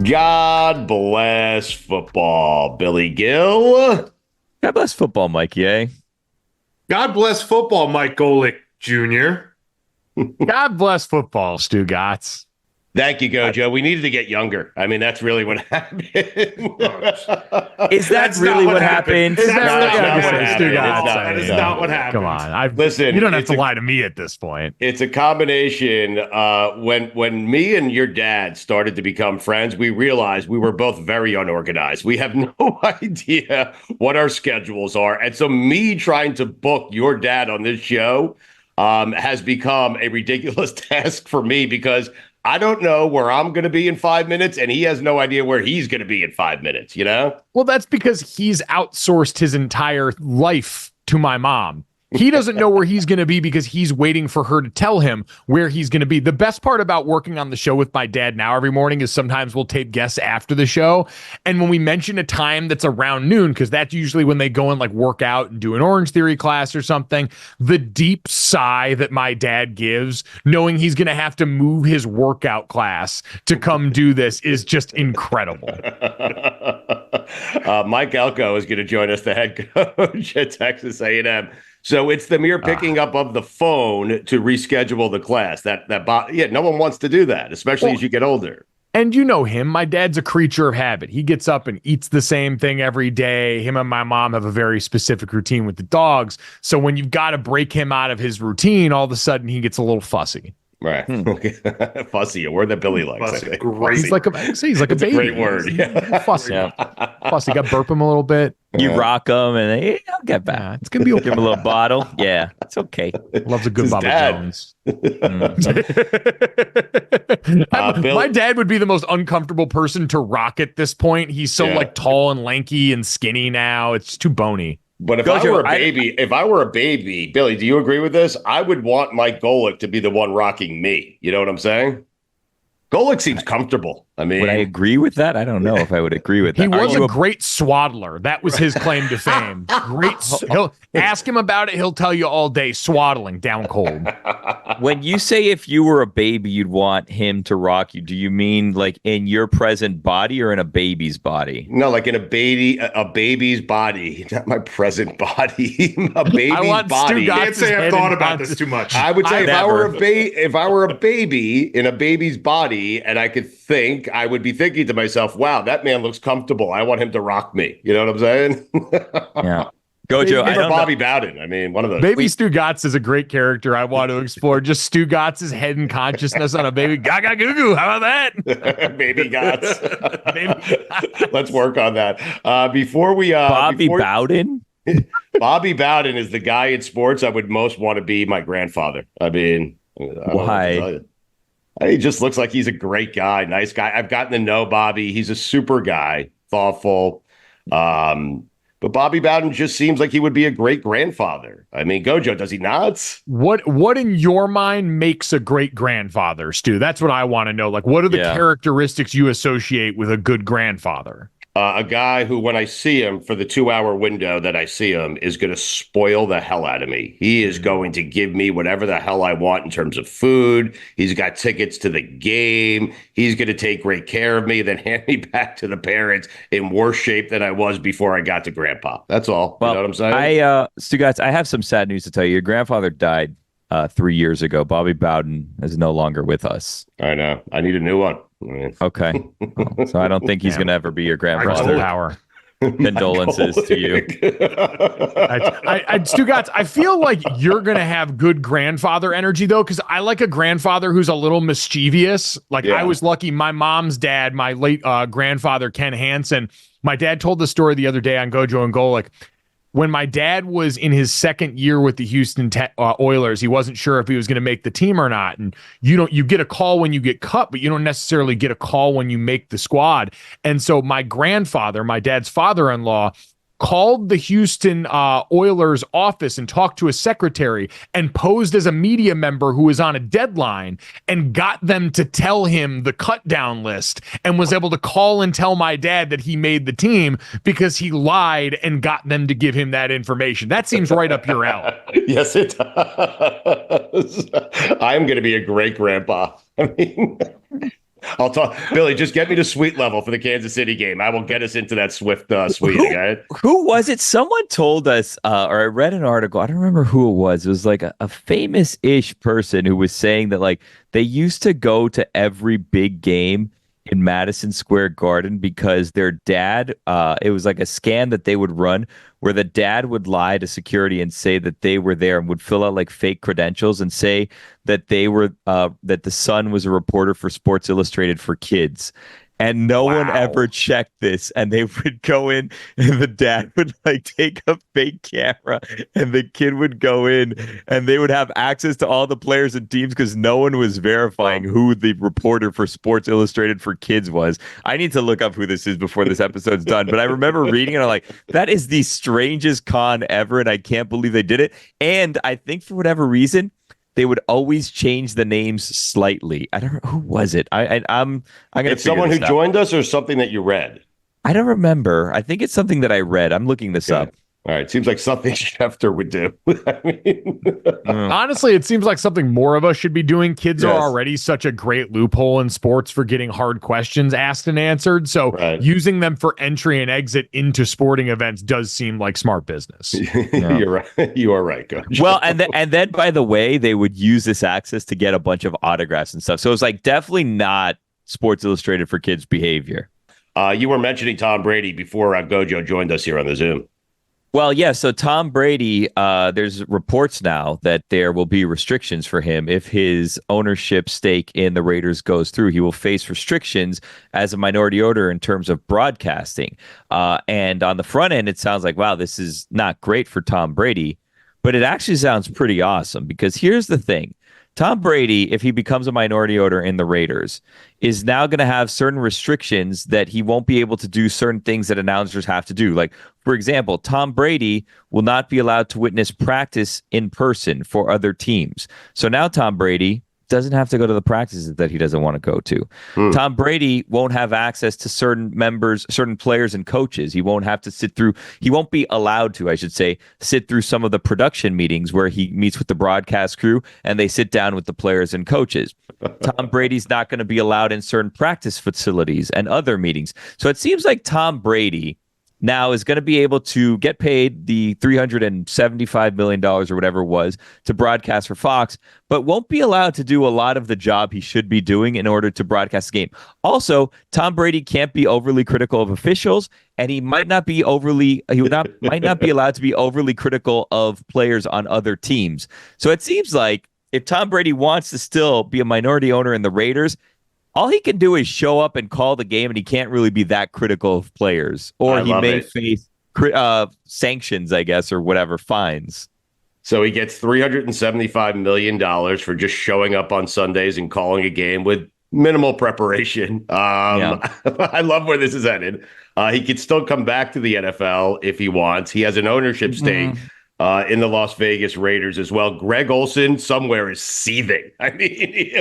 God bless football, Billy Gill. God bless football, Mike Ye. God bless football, Mike Golic Jr. God bless football, Stugotz. Thank you, Gojo. We needed to get younger. I mean, that's really what happened. Is that really what happened? Is That is not what happened. Come on. Listen, you don't have to lie to me at this point. It's a combination. When me and your dad started to become friends, we realized we were both very unorganized. We have no idea what our schedules are. And so me trying to book your dad on this show has become a ridiculous task for me because I don't know where I'm going to be in 5 minutes, and he has no idea where he's going to be in 5 minutes, you know? Well, that's because he's outsourced his entire life to my mom. He doesn't know where he's going to be because he's waiting for her to tell him where he's going to be. The best part about working on the show with my dad now every morning is sometimes we'll tape guests after the show. And when we mention a time that's around noon, because that's usually when they go and like work out and do an Orange Theory class or something, the deep sigh that my dad gives, knowing he's going to have to move his workout class to come do this is just incredible. Mike Elko is going to join us, the head coach at Texas A&M. So it's the mere picking up of the phone to reschedule the class. No one wants to do that, especially as you get older. And you know him. My dad's a creature of habit. He gets up and eats the same thing every day. Him and my mom have a very specific routine with the dogs. So when you've got to break him out of his routine, all of a sudden he gets a little fussy. Right. Fussy, a word that Billy likes. Fussy, great. He's like a baby. A great word. Yeah. Fussy. Fussy. Got to burp him a little bit. You rock him, and I'll get back. Yeah, it's gonna be okay. Give him a little bottle. Yeah, it's okay. Loves a good Baba Jones. My dad would be the most uncomfortable person to rock at this point. He's so like tall and lanky and skinny now. It's too bony. But if I were a baby, Billy, do you agree with this? I would want Mike Golic to be the one rocking me. You know what I'm saying? Golic seems comfortable. I mean, would I agree with that? I don't know if I would agree with that. He was a great swaddler. That was his claim to fame. He'll ask him about it. He'll tell you all day, swaddling down cold. When you say if you were a baby, you'd want him to rock you, do you mean like in your present body or in a baby's body? No, like in a baby's body, not my present body. A baby's body. I can't say I've thought about this too much. I would say if I were a baby in a baby's body and I could think, I would be thinking to myself, wow, that man looks comfortable. I want him to rock me. You know what I'm saying? Yeah. Gojo, or Bobby Bowden. I mean, one of those. Baby Stugotz is a great character I want to explore. Just Stugotz's head and consciousness on a baby. Gaga goo goo. How about that? Baby Gots. Let's work on that. Bowden? Bobby Bowden is the guy in sports I would most want to be my grandfather. I mean, why? He just looks like he's a great guy, nice guy. I've gotten to know Bobby. He's a super guy, thoughtful. But Bobby Bowden just seems like he would be a great grandfather. I mean, Gojo, does he not? What in your mind makes a great grandfather, Stu? That's what I want to know. Like, what are the characteristics you associate with a good grandfather? A guy who, when I see him for the 2-hour window that I see him, is going to spoil the hell out of me. He is going to give me whatever the hell I want in terms of food. He's got tickets to the game. He's going to take great care of me, then hand me back to the parents in worse shape than I was before I got to grandpa. That's all. Well, you know what I'm saying? Stugotz, I have some sad news to tell you. Your grandfather died 3 years ago. Bobby Bowden is no longer with us. I know. I need a new one. Okay. So I don't think he's going to ever be your grandfather. Power. Condolences to you. Stugotz, I feel like you're going to have good grandfather energy, though, because I like a grandfather who's a little mischievous. Like, I was lucky. My mom's dad, my late grandfather, Ken Hansen, my dad told the story the other day on Gojo and Golic. When my dad was in his second year with the Houston Oilers, he wasn't sure if he was going to make the team or not. And you get a call when you get cut, but you don't necessarily get a call when you make the squad. And so my grandfather, my dad's father-in-law, called the Houston Oilers office and talked to a secretary and posed as a media member who was on a deadline and got them to tell him the cut down list and was able to call and tell my dad that he made the team because he lied and got them to give him that information. That seems right up your alley. Yes, it does. I'm going to be a great grandpa. I mean, I'll talk. Billy, just get me to suite level for the Kansas City game. I will get us into that Swift suite. Okay? Who was it? Someone told us, or I read an article. I don't remember who it was. It was like a famous-ish person who was saying that like they used to go to every big game in Madison Square Garden because their dad, it was like a scam that they would run where the dad would lie to security and say that they were there and would fill out like fake credentials and say that they were, that the son was a reporter for Sports Illustrated for kids. And no one ever checked this. And they would go in and the dad would like take a fake camera and the kid would go in and they would have access to all the players and teams because no one was verifying who the reporter for Sports Illustrated for kids was. I need to look up who this is before this episode's done. But I remember reading it. I'm like, that is the strangest con ever. And I can't believe they did it. And I think for whatever reason, they would always change the names slightly. I don't know who was it. I'm gonna. It's someone who joined us or something that you read. I don't remember. I think it's something that I read. I'm looking this up. All right. Seems like something Schefter would do. I mean, honestly, it seems like something more of us should be doing. Kids are already such a great loophole in sports for getting hard questions asked and answered. So using them for entry and exit into sporting events does seem like smart business. You're right. You are right, Coach. Well, and then by the way, they would use this access to get a bunch of autographs and stuff. So it's like definitely not Sports Illustrated for kids behavior. You were mentioning Tom Brady before Gojo joined us here on the Zoom. Well, yeah. So Tom Brady, there's reports now that there will be restrictions for him if his ownership stake in the Raiders goes through. He will face restrictions as a minority owner in terms of broadcasting. And on the front end, it sounds like, wow, this is not great for Tom Brady, but it actually sounds pretty awesome because here's the thing. Tom Brady, if he becomes a minority owner in the Raiders, is now going to have certain restrictions that he won't be able to do certain things that announcers have to do. Like, for example, Tom Brady will not be allowed to witness practice in person for other teams. So now Tom Brady doesn't have to go to the practices that he doesn't want to go to. Tom Brady won't have access to certain members, certain players and coaches. He won't have to he won't be allowed to, I should say, sit through some of the production meetings where he meets with the broadcast crew and they sit down with the players and coaches. Tom Brady's not going to be allowed in certain practice facilities and other meetings. So it seems like Tom Brady now is going to be able to get paid the $375 million or whatever it was to broadcast for Fox, but won't be allowed to do a lot of the job he should be doing in order to broadcast the game. Also, Tom Brady can't be overly critical of officials, and he might not be might not be allowed to be overly critical of players on other teams. So it seems like if Tom Brady wants to still be a minority owner in the Raiders, all he can do is show up and call the game, and he can't really be that critical of players. Or he may face sanctions, I guess, or whatever, fines. So he gets $375 million for just showing up on Sundays and calling a game with minimal preparation. I love where this is headed. He could still come back to the NFL if he wants. He has an ownership stake in the Las Vegas Raiders as well. Greg Olsen somewhere is seething. I mean,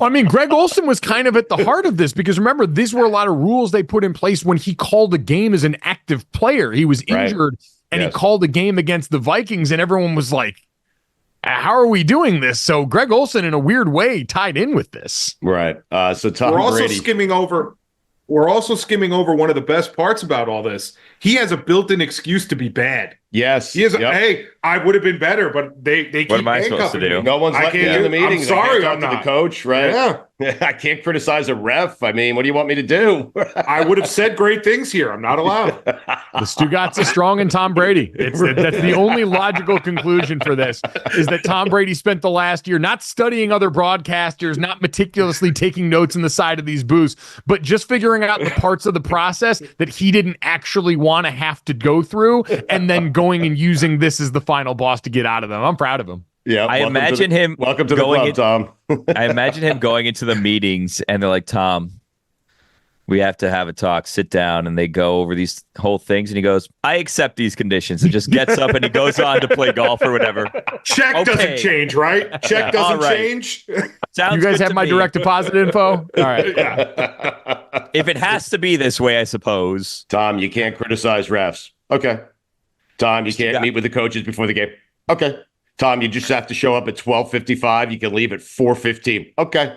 I mean, Greg Olsen was kind of at the heart of this because remember, these were a lot of rules they put in place when he called a game as an active player. He was injured and he called a game against the Vikings, and everyone was like, how are we doing this? So Greg Olsen, in a weird way, tied in with this. Right. So Tom We're also Brady skimming over one of the best parts about all this. He has a built-in excuse to be bad. Yes. He is. Hey, I would have been better, but they keep what am I supposed to do? No one's letting me in the meetings. I'm sorry, I'm not. To the coach, right? Yeah. I can't criticize a ref. I mean, what do you want me to do? I would have said great things here. I'm not allowed. The Stugotz is strong in Tom Brady. That's the only logical conclusion for this, is that Tom Brady spent the last year not studying other broadcasters, not meticulously taking notes in the side of these booths, but just figuring out the parts of the process that he didn't actually want to have to go through, and then going and using this as the final boss to get out of them. I'm proud of him. Yeah, I imagine him. Welcome to the club, Tom. I imagine him going into the meetings, and they're like, "Tom, we have to have a talk. Sit down." And they go over these whole things, and he goes, "I accept these conditions," and just gets up and he goes on to play golf or whatever. Check doesn't change, right? Check doesn't change. Sounds you guys have my direct deposit info. All right. If it has to be this way, I suppose. Tom, you can't criticize refs. Okay. Tom, you can't meet with the coaches before the game. Okay. Tom, you just have to show up at 12:55. You can leave at 4:15. Okay.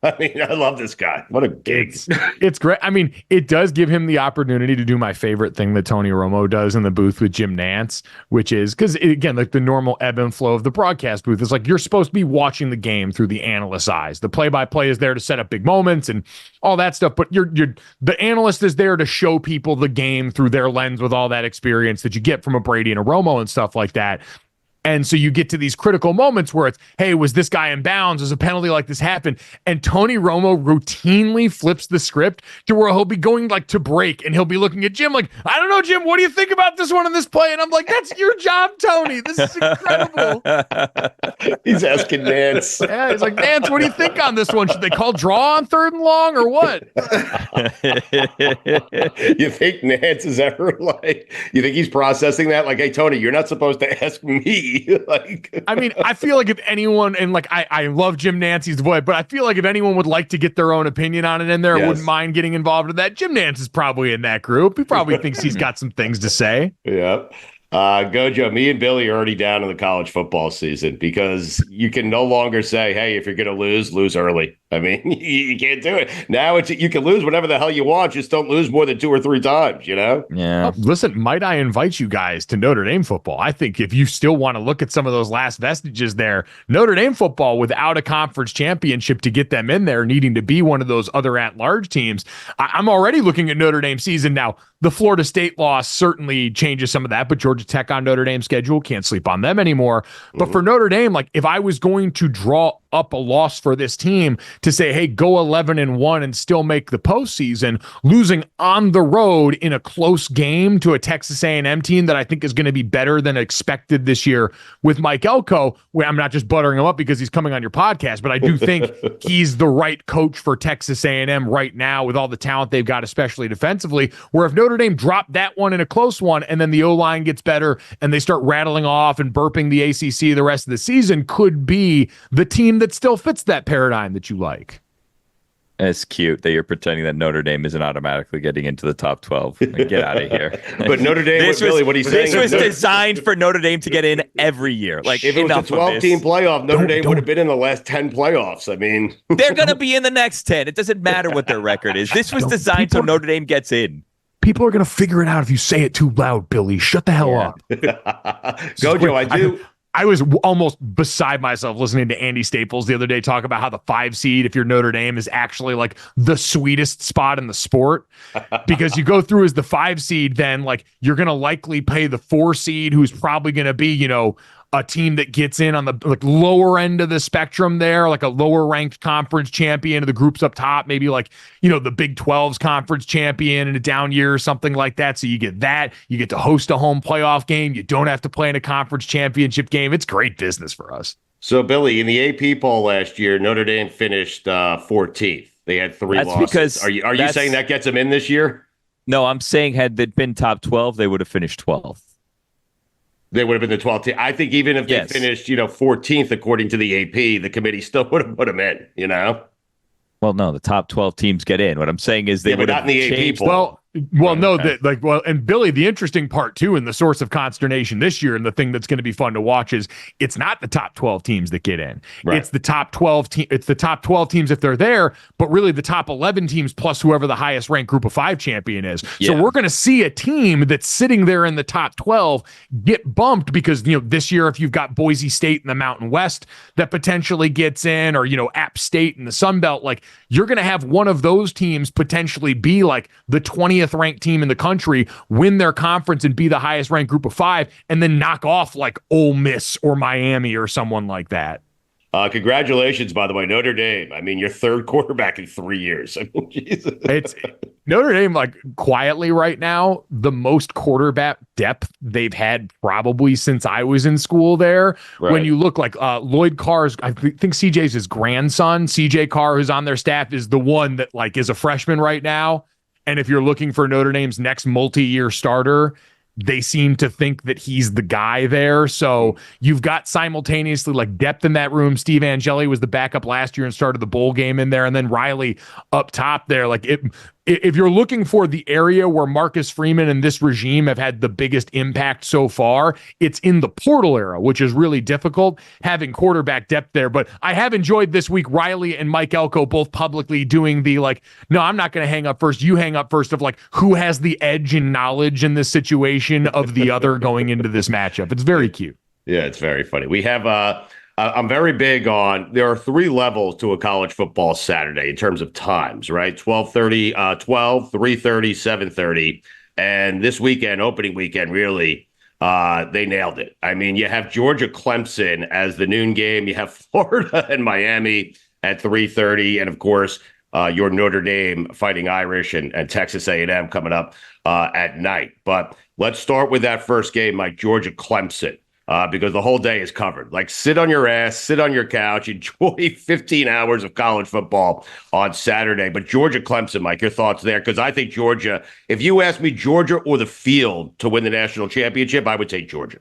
I mean, I love this guy. What a gig. It's great. I mean, it does give him the opportunity to do my favorite thing that Tony Romo does in the booth with Jim Nantz, which is because, again, like the normal ebb and flow of the broadcast booth is like you're supposed to be watching the game through the analyst's eyes. The play-by-play is there to set up big moments and all that stuff, but the analyst is there to show people the game through their lens with all that experience that you get from a Brady and a Romo and stuff like that. And so you get to these critical moments where it's, hey, was this guy in bounds? Does a penalty like this happen? And Tony Romo routinely flips the script to where he'll be going like to break and he'll be looking at Jim like, I don't know, Jim, what do you think about this one in this play? And I'm like, that's your job, Tony. This is incredible. He's asking Nance. Yeah, he's like, Nance, what do you think on this one? Should they call draw on 3rd and long or what? You think Nance is ever like, you think he's processing that? Like, hey, Tony, you're not supposed to ask me. Like, I mean, I feel like if anyone, and like I love Jim Nance's voice, but I feel like if anyone would like to get their own opinion on it in there, yes. wouldn't mind getting involved in that, Jim Nance is probably in that group. He probably thinks he's got some things to say. Yeah. Gojo, me and Billy are already down in the college football season because you can no longer say, hey, if you're going to lose early. I mean, you can't do it. Now you can lose whatever the hell you want. Just don't lose more than 2 or 3 times, you know? Yeah. Listen, might I invite you guys to Notre Dame football? I think if you still want to look at some of those last vestiges there, Notre Dame football without a conference championship to get them in there, needing to be one of those other at-large teams. I'm already looking at Notre Dame season now. The Florida State loss certainly changes some of that, but Georgia Tech on Notre Dame's schedule, can't sleep on them anymore. But for Notre Dame, like if I was going to draw up a loss for this team to say, hey, go 11-1 and still make the postseason, losing on the road in a close game to a Texas A&M team that I think is going to be better than expected this year with Mike Elko, where I'm not just buttering him up because he's coming on your podcast, but I do think he's the right coach for Texas A&M right now with all the talent they've got, especially defensively, where if Notre Dame dropped that one in a close one and then the O-line gets better and they start rattling off and burping the ACC the rest of the season, could be the team that still fits that paradigm that you like. It's cute that you're pretending that Notre Dame isn't automatically getting into the top 12. Get out of here. But Notre Dame, Billy, what he's saying this was designed for Notre Dame to get in every year. Like, if it was a 12-team playoff, Notre Dame would have been in the last 10 playoffs. I mean, they're going to be in the next 10. It doesn't matter what their record is. This was designed so Notre Dame gets in. People are going to figure it out if you say it too loud, Billy. Shut the hell up. Gojo, I was almost beside myself listening to Andy Staples the other day talk about how the 5 seed, if you're Notre Dame, is actually like the sweetest spot in the sport because you go through as the 5 seed, then like you're going to likely pay the 4 seed who's probably going to be, you know, a team that gets in on the like lower end of the spectrum there, like a lower ranked conference champion of the groups up top, maybe like, you know, the Big 12's conference champion in a down year or something like that. So you get that, you get to host a home playoff game. You don't have to play in a conference championship game. It's great business for us. So Billy, in the AP poll last year, Notre Dame finished 14th. They had 3 losses. Because are you saying that gets them in this year? No, I'm saying had they been top 12, they would have finished 12th. They would have been the 12th team. I think even if they finished, 14th, according to the AP, the committee still would have put them in, you know? Well, no, the top 12 teams get in. What I'm saying is they would have not in the changed. AP poll. And Billy, the interesting part too, and the source of consternation this year, and the thing that's going to be fun to watch is it's not the top 12 teams that get in. Right. It's the top 12 It's the top 12 teams if they're there, but really the top 11 teams plus whoever the highest ranked group of 5 champion is. Yeah. So we're going to see a team that's sitting there in the top 12 get bumped because, this year, if you've got Boise State in the Mountain West that potentially gets in, or, App State in the Sun Belt, like you're going to have one of those teams potentially be like the 20th ranked team in the country, win their conference and be the highest ranked group of 5, and then knock off like Ole Miss or Miami or someone like that. Congratulations, by the way, Notre Dame. I mean, your 3rd quarterback in 3 years. I mean, Jesus. It's Notre Dame, like quietly right now, the most quarterback depth they've had probably since I was in school there. Right. When you look like Lloyd Carr's, I think CJ's his grandson, CJ Carr, who's on their staff, is the one that like is a freshman right now. And if you're looking for Notre Dame's next multi-year starter, they seem to think that he's the guy there. So you've got simultaneously like depth in that room. Steve Angeli was the backup last year and started the bowl game in there. And then Riley up top there, like if you're looking for the area where Marcus Freeman and this regime have had the biggest impact so far, it's in the portal era, which is really difficult having quarterback depth there. But I have enjoyed this week Riley and Mike Elko both publicly doing the like, no, I'm not going to hang up first. You hang up first of like who has the edge in knowledge in this situation of the other going into this matchup. It's very cute. Yeah, it's very funny. We have I'm very big on, there are 3 levels to a college football Saturday in terms of times, right? 12:30, 12, 3:30, 7:30. And this weekend, opening weekend, really, they nailed it. I mean, you have Georgia Clemson as the noon game. You have Florida and Miami at 3:30. And of course, your Notre Dame Fighting Irish and Texas A&M coming up at night. But let's start with that first game, Mike, Georgia Clemson. Because the whole day is covered. Like, sit on your ass, sit on your couch, enjoy 15 hours of college football on Saturday. But Georgia Clemson, Mike, your thoughts there? Because I think Georgia, if you ask me Georgia or the field to win the national championship, I would take Georgia.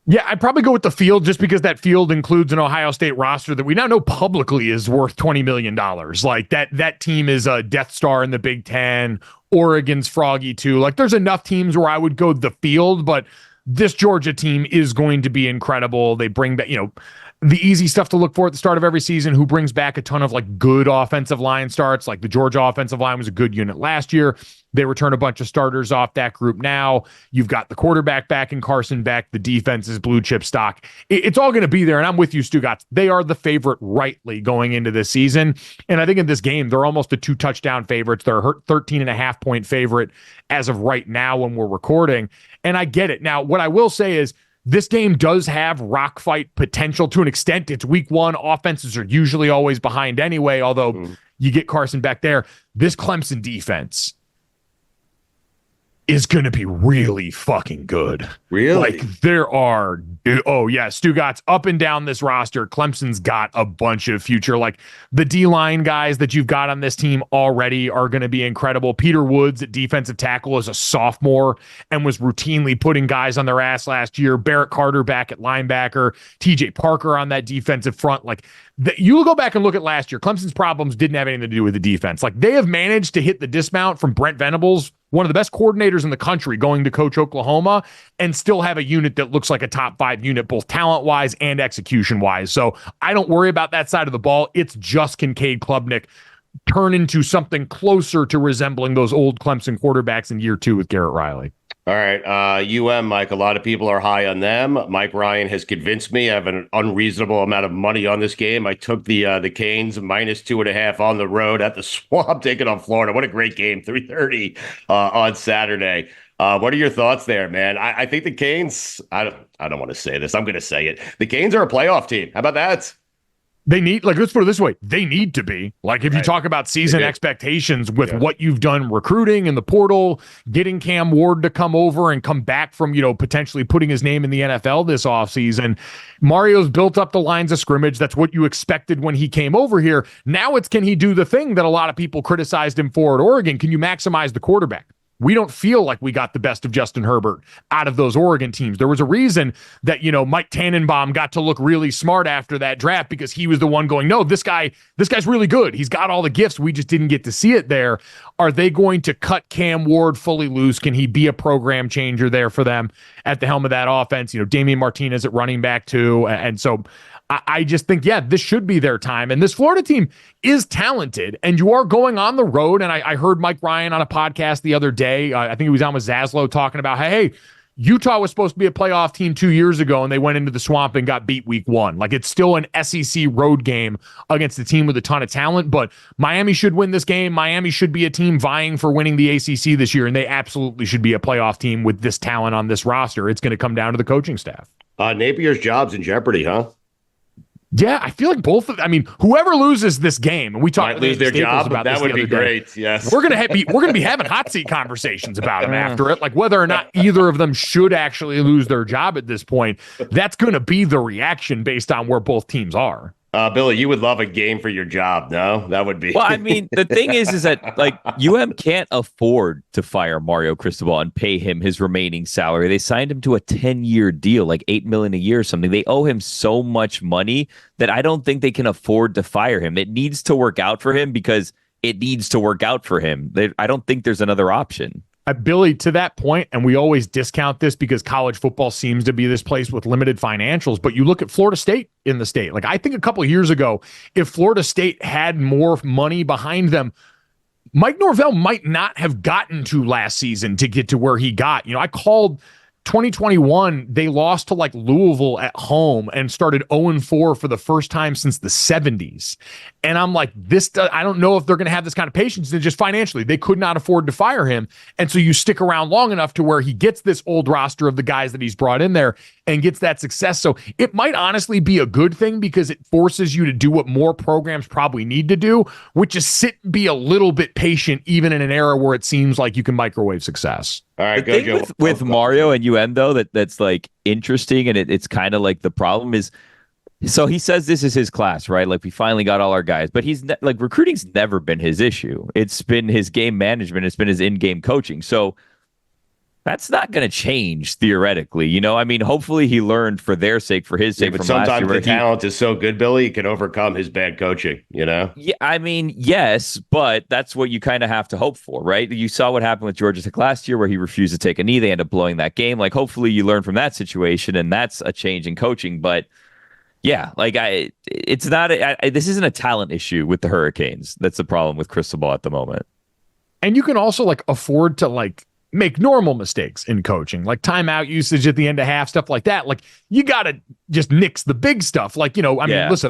Yeah, I'd probably go with the field just because that field includes an Ohio State roster that we now know publicly is worth $20 million. Like that team is a Death Star in the Big Ten. Oregon's froggy too. Like there's enough teams where I would go the field, but this Georgia team is going to be incredible. They bring back, the easy stuff to look for at the start of every season, who brings back a ton of like good offensive line starts. Like the Georgia offensive line was a good unit last year. They return a bunch of starters off that group now. You've got the quarterback back in Carson Beck. The defense is blue chip stock. It's all going to be there. And I'm with you, Stugotz. They are the favorite rightly going into this season. And I think in this game, they're almost a 2 touchdown favorites. They're a 13.5 point favorite as of right now when we're recording. And I get it. Now, what I will say is, this game does have rock fight potential to an extent. It's week 1. Offenses are usually always behind anyway, although you get Carson Beck there. This Clemson defense is going to be really fucking good. Really? Like there are, oh yeah, Stugotz up and down this roster. Clemson's got a bunch of future, like the D-line guys that you've got on this team already are going to be incredible. Peter Woods at defensive tackle is a sophomore and was routinely putting guys on their ass last year. Barrett Carter back at linebacker, TJ Parker on that defensive front. Like you go back and look at last year, Clemson's problems didn't have anything to do with the defense. Like they have managed to hit the dismount from Brent Venables, one of the best coordinators in the country, going to coach Oklahoma, and still have a unit that looks like a top 5 unit, both talent-wise and execution-wise. So I don't worry about that side of the ball. It's just Kincaid Klubnik turn into something closer to resembling those old Clemson quarterbacks in year 2 with Garrett Riley. All right, Mike, a lot of people are high on them. Mike Ryan has convinced me. I have an unreasonable amount of money on this game. I took the Canes minus 2.5 on the road at the Swamp, taking on Florida. What a great game, 3:30 on Saturday. What are your thoughts there, man? I think the Canes, I don't want to say this. I'm going to say it. The Canes are a playoff team. How about that? They need, like, let's put it this way. They need to be. Like, if you talk about season expectations with what you've done recruiting in the portal, getting Cam Ward to come over and come back from, potentially putting his name in the NFL this offseason, Mario's built up the lines of scrimmage. That's what you expected when he came over here. Now it's, can he do the thing that a lot of people criticized him for at Oregon? Can you maximize the quarterback? We don't feel like we got the best of Justin Herbert out of those Oregon teams. There was a reason that, Mike Tannenbaum got to look really smart after that draft, because he was the one going, no, this guy's really good. He's got all the gifts. We just didn't get to see it there. Are they going to cut Cam Ward fully loose? Can he be a program changer there for them at the helm of that offense? Damian Martinez at running back too. And so I just think, this should be their time. And this Florida team is talented, and you are going on the road. And I heard Mike Ryan on a podcast the other day. I think he was on with Zaslow talking about, hey, Utah was supposed to be a playoff team 2 years ago, and they went into the Swamp and got beat week 1. Like, it's still an SEC road game against a team with a ton of talent, but Miami should win this game. Miami should be a team vying for winning the ACC this year, and they absolutely should be a playoff team with this talent on this roster. It's going to come down to the coaching staff. Napier's job's in jeopardy, huh? Yeah, I feel like both of, whoever loses this game, and we talked might lose their job, about that would be great. Yes, we're gonna be having hot seat conversations about them after it, like whether or not either of them should actually lose their job at this point. That's going to be the reaction based on where both teams are. Billy, you would love a game for your job, no? That would be. Well, the thing is that like UM can't afford to fire Mario Cristobal and pay him his remaining salary. They signed him to a 10-year deal, like $8 million a year or something. They owe him so much money that I don't think they can afford to fire him. It needs to work out for him, because it needs to work out for him. I don't think there's another option. Billy, to that point, and we always discount this because college football seems to be this place with limited financials, but you look at Florida State in the state. Like, I think a couple of years ago, if Florida State had more money behind them, Mike Norvell might not have gotten to last season to get to where he got. I called 2021, they lost to like Louisville at home and started 0-4 for the first time since the 70s. And I'm like, I don't know if they're going to have this kind of patience. And just financially, they could not afford to fire him. And so you stick around long enough to where he gets this old roster of the guys that he's brought in there and gets that success. So it might honestly be a good thing because it forces you to do what more programs probably need to do, which is sit and be a little bit patient, even in an era where it seems like you can microwave success. All right, the thing with Mario and UN, though, that's like interesting, and it's kind of like the problem is, so he says this is his class, right? Like, we finally got all our guys, but he's like, recruiting's never been his issue. It's been his game management. It's been his in-game coaching. So that's not going to change theoretically. I mean, hopefully he learned for their sake, for his sake. But from sometimes last year, the talent is so good, Billy, he can overcome his bad coaching, Yeah, I mean, yes, but that's what you kind of have to hope for, right? You saw what happened with Georgia Tech last year where he refused to take a knee. They end up blowing that game. Like, hopefully you learn from that situation, and that's a change in coaching. But yeah, like it's not. This isn't a talent issue with the Hurricanes. That's the problem with Cristobal at the moment. And you can also like afford to like make normal mistakes in coaching, like timeout usage at the end of half, stuff like that. Like, you got to just nix the big stuff. Like, I mean, listen,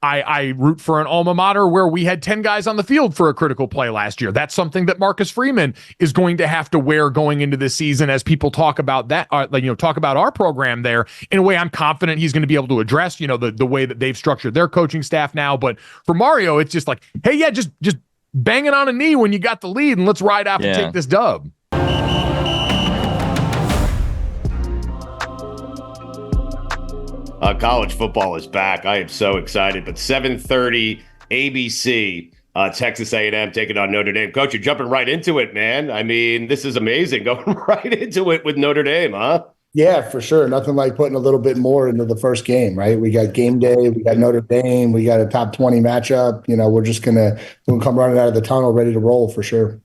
I root for an alma mater where we had 10 guys on the field for a critical play last year. That's something that Marcus Freeman is going to have to wear going into this season as people talk about that, talk about our program there. In a way, I'm confident he's going to be able to address, the way that they've structured their coaching staff now. But for Mario, it's just like, hey, yeah, just bang it on a knee when you got the lead and let's ride out and take this dub. College football is back. I am so excited. But 7:30 ABC, Texas A&M taking on Notre Dame. Coach, you're jumping right into it, man. I mean, this is amazing. Going right into it with Notre Dame, huh? Yeah, for sure. Nothing like putting a little bit more into the first game, right? We got game day. We got Notre Dame. We got a top 20 matchup. We're just we'll come running out of the tunnel ready to roll for sure.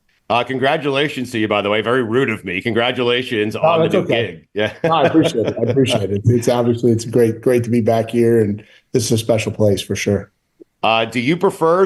Congratulations to you, by the way. Very rude of me. Congratulations on the new gig. Yeah, I appreciate it. It's obviously it's great to be back here, and this is a special place for sure. Do you prefer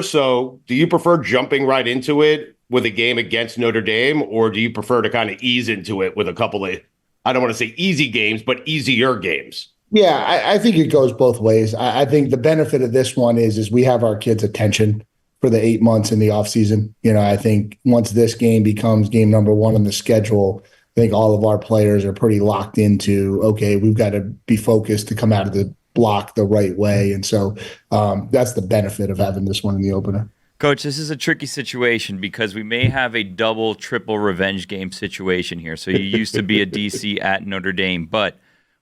jumping right into it with a game against Notre Dame, or do you prefer to kind of ease into it with a couple of, I don't want to say easy games, but easier games? Yeah, I think it goes both ways. I think the benefit of this one is we have our kids' attention for the 8 months in the offseason. I think once this game becomes game number one on the schedule, I think all of our players are pretty locked into, okay, we've got to be focused to come out of the block the right way. And so that's the benefit of having this one in the opener. Coach, this is a tricky situation because we may have a double, triple revenge game situation here. So you used to be a DC at Notre Dame, but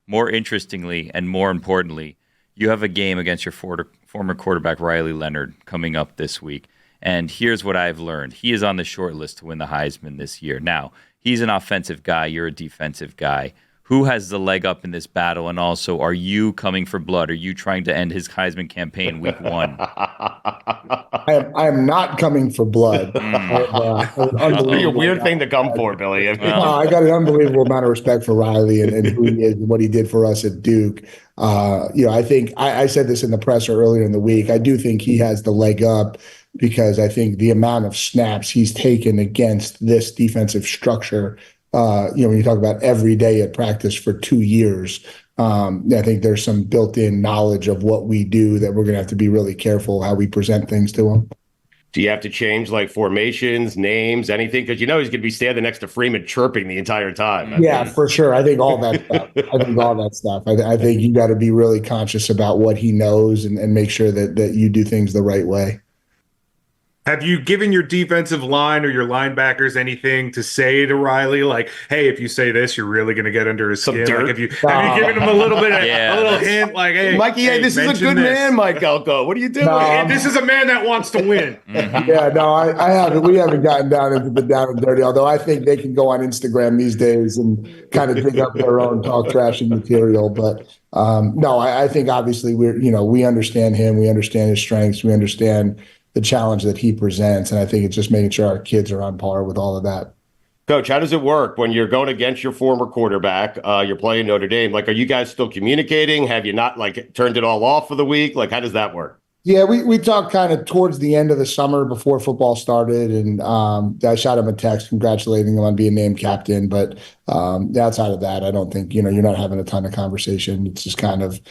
more interestingly and more importantly, you have a game against your former quarterback, Riley Leonard, coming up this week. And here's what I've learned. He is on the short list to win the Heisman this year. Now, he's an offensive guy. You're a defensive guy. Who has the leg up in this battle? And also, are you coming for blood? Are you trying to end his Heisman campaign week one? I am not coming for blood. A weird thing to come for, Billy. I got an unbelievable amount of respect for Riley and who he is and what he did for us at Duke. I think I said this in the presser earlier in the week. I do think he has the leg up because I think the amount of snaps he's taken against this defensive structure, when you talk about every day at practice for 2 years, I think there's some built-in knowledge of what we do that we're going to have to be really careful how we present things to him. Do you have to change like formations, names, anything? Because he's going to be standing next to Freeman chirping the entire time. For sure. I think all that stuff. I think you got to be really conscious about what he knows and make sure that you do things the right way. Have you given your defensive line or your linebackers anything to say to Riley? Like, hey, if you say this, you're really going to get under his skin. Like, have you given him a little bit, a little hint? Like, hey, Mikey, hey, this is a good man, Mike Elko. What are you doing? This is a man that wants to win. Yeah, no, I haven't. We haven't gotten down into the down and dirty. Although I think they can go on Instagram these days and kind of dig up their own talk trashing material. But no, I think obviously we understand him. We understand his strengths. We understand the challenge that he presents. And I think it's just making sure our kids are on par with all of that. Coach, how does it work when you're going against your former quarterback? You're playing Notre Dame. Like, are you guys still communicating? Have you not turned it all off for the week? Like, how does that work? Yeah, we talked kind of towards the end of the summer before football started, and I shot him a text congratulating him on being named captain. But outside of that, I don't think, you're not having a ton of conversation. It's just kind of,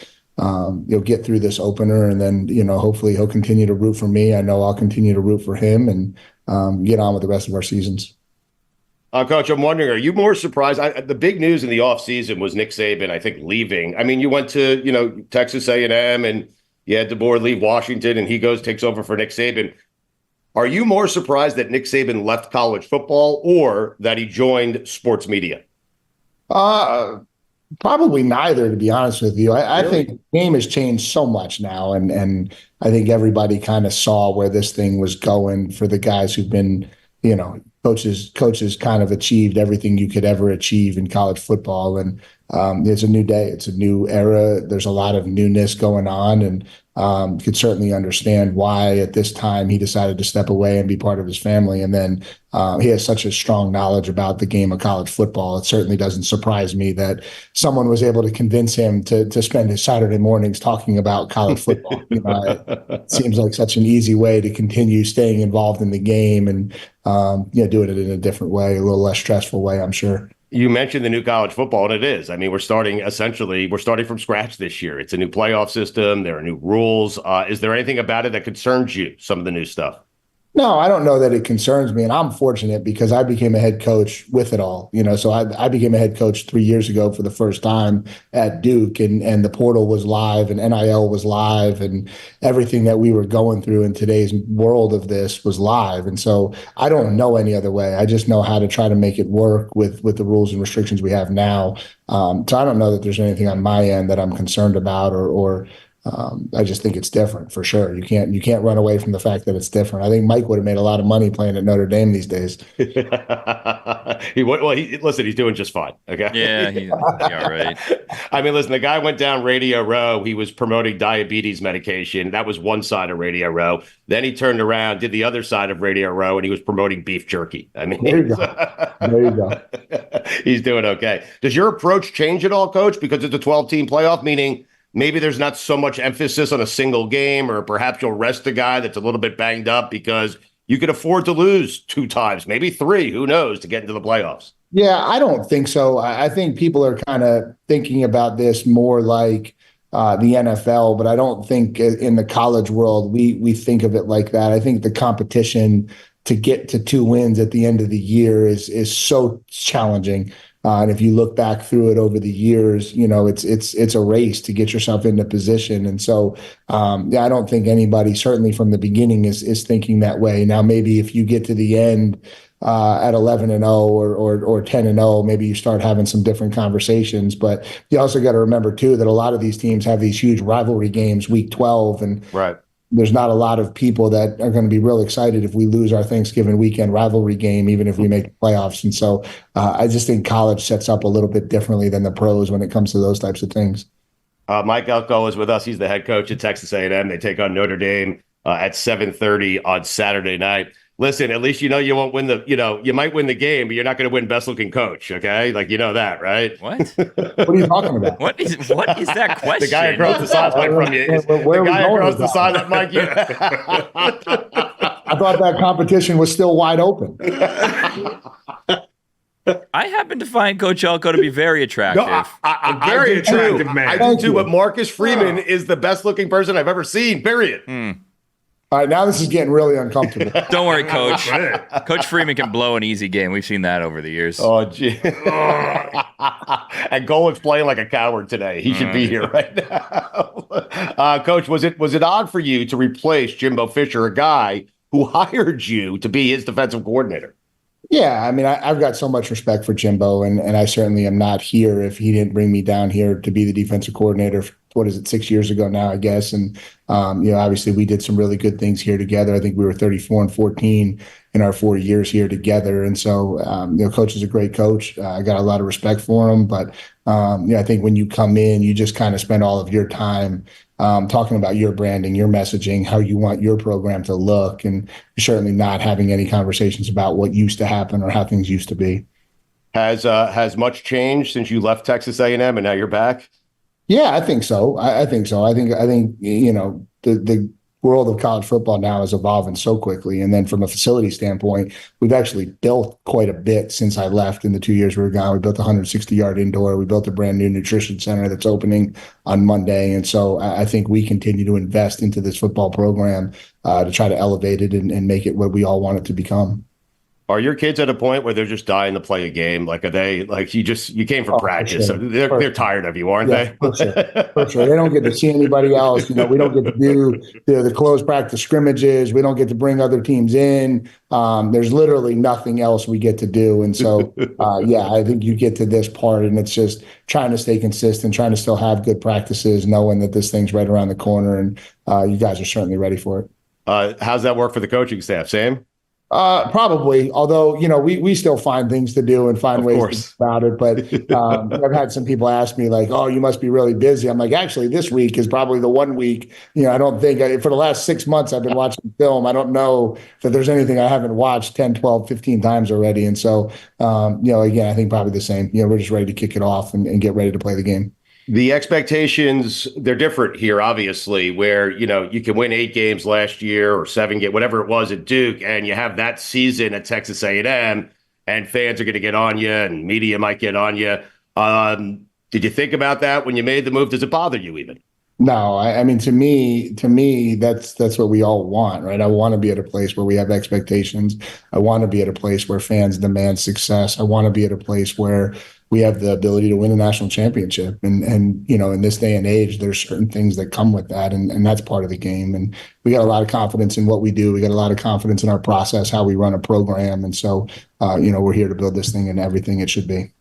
get through this opener, and then, hopefully he'll continue to root for me. I know I'll continue to root for him, and get on with the rest of our seasons. Coach, I'm wondering, are you more surprised? The big news in the offseason was Nick Saban, I think, leaving. I mean, you went to, Texas A&M, and you had DeBoer leave Washington, and he takes over for Nick Saban. Are you more surprised that Nick Saban left college football or that he joined sports media? Probably neither, to be honest with you. I think the game has changed so much now, and I think everybody kind of saw where this thing was going for the guys who've been, coaches kind of achieved everything you could ever achieve in college football. And it's a new day. It's a new era. There's a lot of newness going on, and could certainly understand why at this time he decided to step away and be part of his family. And then he has such a strong knowledge about the game of college football. It certainly doesn't surprise me that someone was able to convince him to spend his Saturday mornings talking about college football. It seems like such an easy way to continue staying involved in the game and doing it in a different way, a little less stressful way, I'm sure. You mentioned the new college football, and it is. I mean, we're starting from scratch this year. It's a new playoff system. There are new rules. Is there anything about it that concerns you, some of the new stuff? No, I don't know that it concerns me, and I'm fortunate because I became a head coach with it all. So I became a head coach 3 years ago for the first time at Duke, and the portal was live, and NIL was live, and everything that we were going through in today's world of this was live. And so I don't know any other way. I just know how to try to make it work with the rules and restrictions we have now. So I don't know that there's anything on my end that I'm concerned about or I just think it's different for sure. You can't run away from the fact that it's different. I think Mike would have made a lot of money playing at Notre Dame these days. He's doing just fine. Okay. Yeah, he's all right. I mean, listen, the guy went down Radio Row. He was promoting diabetes medication. That was one side of Radio Row. Then he turned around, did the other side of Radio Row, and he was promoting beef jerky. I mean, there you go. He's doing okay. Does your approach change at all, Coach? Because it's a 12-team playoff, meaning maybe there's not so much emphasis on a single game, or perhaps you'll rest a guy that's a little bit banged up because you could afford to lose 2 times, maybe 3, who knows, to get into the playoffs. Yeah, I don't think so. I think people are kind of thinking about this more like the NFL, but I don't think in the college world we think of it like that. I think the competition to get to 2 wins at the end of the year is so challenging. And if you look back through it over the years, it's a race to get yourself into position. And so, I don't think anybody, certainly from the beginning, is thinking that way. Now, maybe if you get to the end at 11-0 or 10-0, maybe you start having some different conversations. But you also got to remember too that a lot of these teams have these huge rivalry games, week 12, and right. There's not a lot of people that are going to be real excited if we lose our Thanksgiving weekend rivalry game, even if we make the playoffs. And so I just think college sets up a little bit differently than the pros when it comes to those types of things. Mike Elko is with us. He's the head coach at Texas A&M. They take on Notre Dame at 7:30 on Saturday night. Listen, at least you won't win you might win the game, but you're not going to win best looking coach, okay? Like, that, right? What? What are you talking about? What is that question? The guy across the sideline from you. The guy across the sideline, Mike. I thought that competition was still wide open. I happen to find Coach Elko to be very attractive. No, a very attractive man. I do too, but Marcus Freeman is the best looking person I've ever seen, period. All right, now this is getting really uncomfortable. Don't worry, Coach. Coach Freeman can blow an easy game. We've seen that over the years. Oh, gee. And Golic's playing like a coward today. He should be here right now. Coach, was it odd for you to replace Jimbo Fisher, a guy who hired you to be his defensive coordinator? Yeah, I mean, I've got so much respect for Jimbo, and I certainly am not here if he didn't bring me down here to be the defensive coordinator. What is it, 6 years ago now, I guess. And, obviously we did some really good things here together. I think we were 34-14 in our 4 years here together. And so, Coach is a great coach. I got a lot of respect for him. But, I think when you come in, you just kind of spend all of your time talking about your branding, your messaging, how you want your program to look, and certainly not having any conversations about what used to happen or how things used to be. Has much changed since you left Texas A&M and now you're back? Yeah, I think so. I think so. I think the world of college football now is evolving so quickly. And then from a facility standpoint, we've actually built quite a bit since I left in the 2 years we were gone. We built a 160-yard indoor. We built a brand new nutrition center that's opening on Monday. And so I think we continue to invest into this football program to try to elevate it and make it what we all want it to become. Are your kids at a point where they're just dying to play a game? Like, are they like you came from practice? Sure. So they're tired of you, aren't they? For sure. For sure. They don't get to see anybody else. We don't get to do the closed practice scrimmages. We don't get to bring other teams in. There's literally nothing else we get to do. And so, I think you get to this part and it's just trying to stay consistent, trying to still have good practices, knowing that this thing's right around the corner and you guys are certainly ready for it. How's that work for the coaching staff, Sam? Probably, although, we still find things to do and find ways to think about it. But I've had some people ask me like, oh, you must be really busy. I'm like, actually, this week is probably the 1 week. I don't think for the last 6 months I've been watching film. I don't know that there's anything I haven't watched 10, 12, 15 times already. And so, again, I think probably the same. We're just ready to kick it off and get ready to play the game. The expectations, they're different here, obviously, where, you can win 8 games last year or 7 games, whatever it was at Duke, and you have that season at Texas A&M, and fans are going to get on you and media might get on you. Did you think about that when you made the move? Does it bother you even? No, I mean, to me, that's what we all want, right? I want to be at a place where we have expectations. I want to be at a place where fans demand success. I want to be at a place where we have the ability to win a national championship. And in this day and age, there's certain things that come with that. And that's part of the game. And we got a lot of confidence in what we do. We got a lot of confidence in our process, how we run a program. And so, we're here to build this thing and everything it should be.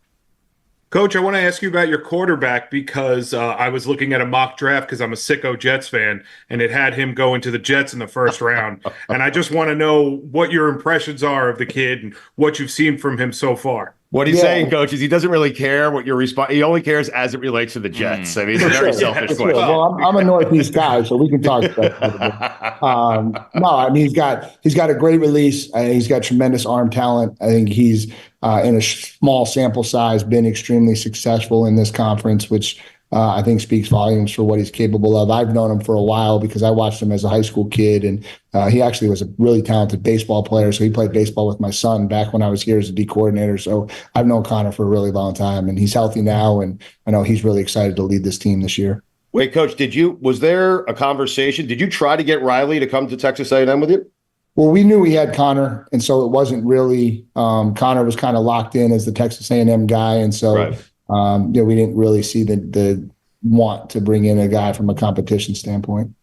Coach, I want to ask you about your quarterback because I was looking at a mock draft because I'm a sicko Jets fan, and it had him going to the Jets in the first round. And I just want to know what your impressions are of the kid and what you've seen from him so far. What he's saying, Coach, is he doesn't really care what your response. He only cares as it relates to the Jets. I mean, it's a very selfish question. Well, I'm a Northeast guy, so we can talk about that. No, I mean he's got a great release. He's got tremendous arm talent. I think he's in a small sample size been extremely successful in this conference, which I think speaks volumes for what he's capable of. I've known him for a while because I watched him as a high school kid, and he actually was a really talented baseball player. So he played baseball with my son back when I was here as a D coordinator. So I've known Connor for a really long time, and he's healthy now, and I know he's really excited to lead this team this year. Wait, Coach, was there a conversation? Did you try to get Riley to come to Texas A&M with you? Well, we knew we had Connor, and so it wasn't really Connor was kind of locked in as the Texas A&M guy, and so. Right. We didn't really see the want to bring in a guy from a competition standpoint.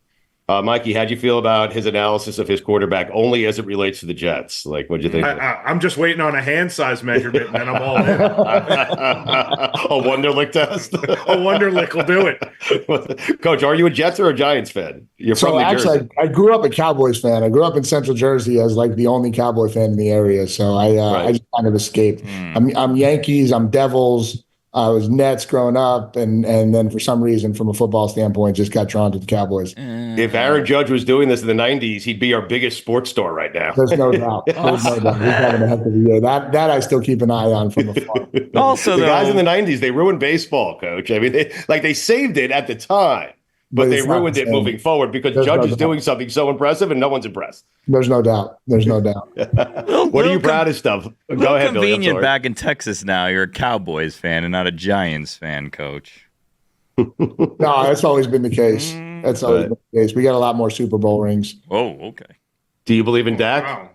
Mikey, how'd you feel about his analysis of his quarterback only as it relates to the Jets? Like, what'd you think? I'm just waiting on a hand size measurement, and then I'm all in. A Wonderlic test? A Wonderlic will do it. Coach, are you a Jets or a Giants fan? You're from New Jersey. I grew up a Cowboys fan. I grew up in Central Jersey as like the only Cowboy fan in the area. So I just kind of escaped. I'm Yankees. I'm Devils. I was Nets growing up, and then for some reason, from a football standpoint, just got drawn to the Cowboys. If Aaron Judge was doing this in the 90s, he'd be our biggest sports star right now. There's no doubt. He's having a heck of a year. That I still keep an eye on from afar. Also, the guys in the 90s, they ruined baseball, Coach. I mean, they saved it at the time, but they ruined it moving forward because Judge is doing something so impressive and no one's impressed. There's no doubt. What are you proudest of? Go ahead, Billy. Convenient back in Texas now. You're a Cowboys fan and not a Giants fan, Coach. No, that's always been the case. That's always been the case. We got a lot more Super Bowl rings. Oh, okay. Do you believe in Dak? Wow.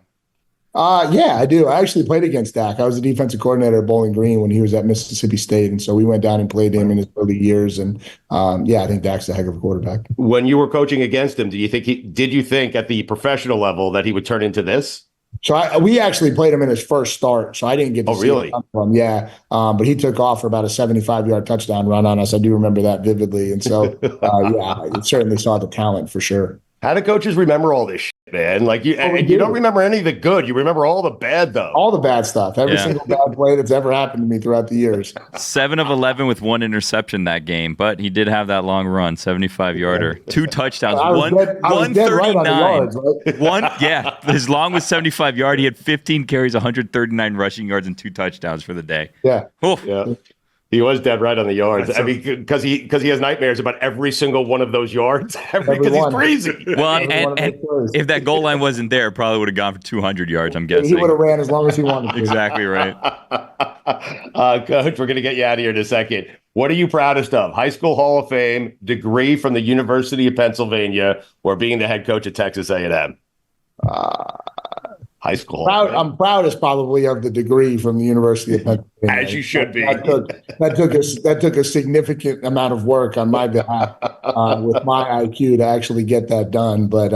Yeah, I do. I actually played against Dak. I was the defensive coordinator at Bowling Green when he was at Mississippi State. And so we went down and played him in his early years. And I think Dak's a heck of a quarterback. When you were coaching against him, did you think at the professional level that he would turn into this? So we actually played him in his first start. So I didn't get to see really? Him from him. Yeah. But he took off for about a 75-yard touchdown run on us. I do remember that vividly. And so, I certainly saw the talent for sure. How do coaches remember all this shit, man? Like you don't remember any of the good. You remember all the bad, though. All the bad stuff. Every single bad play that's ever happened to me throughout the years. 7 of 11 with 1 interception that game, but he did have that long run, 75-yarder, 2 touchdowns, 139. His long was 75-yard. He had 15 carries, 139 rushing yards, and 2 touchdowns for the day. Yeah. Oof. Yeah. He was dead right on the yards. I mean, because he has nightmares about every single one of those yards because he's crazy. Well, and if that goal line wasn't there, probably would have gone for 200 yards, I'm guessing. He would have ran as long as he wanted to. Exactly right. Coach, we're going to get you out of here in a second. What are you proudest of? High School Hall of Fame, degree from the University of Pennsylvania, or being the head coach at Texas A&M? High school. I'm proudest probably of the degree from the University of Pennsylvania. As you should be. That took a significant amount of work on my behalf with my IQ to actually get that done. But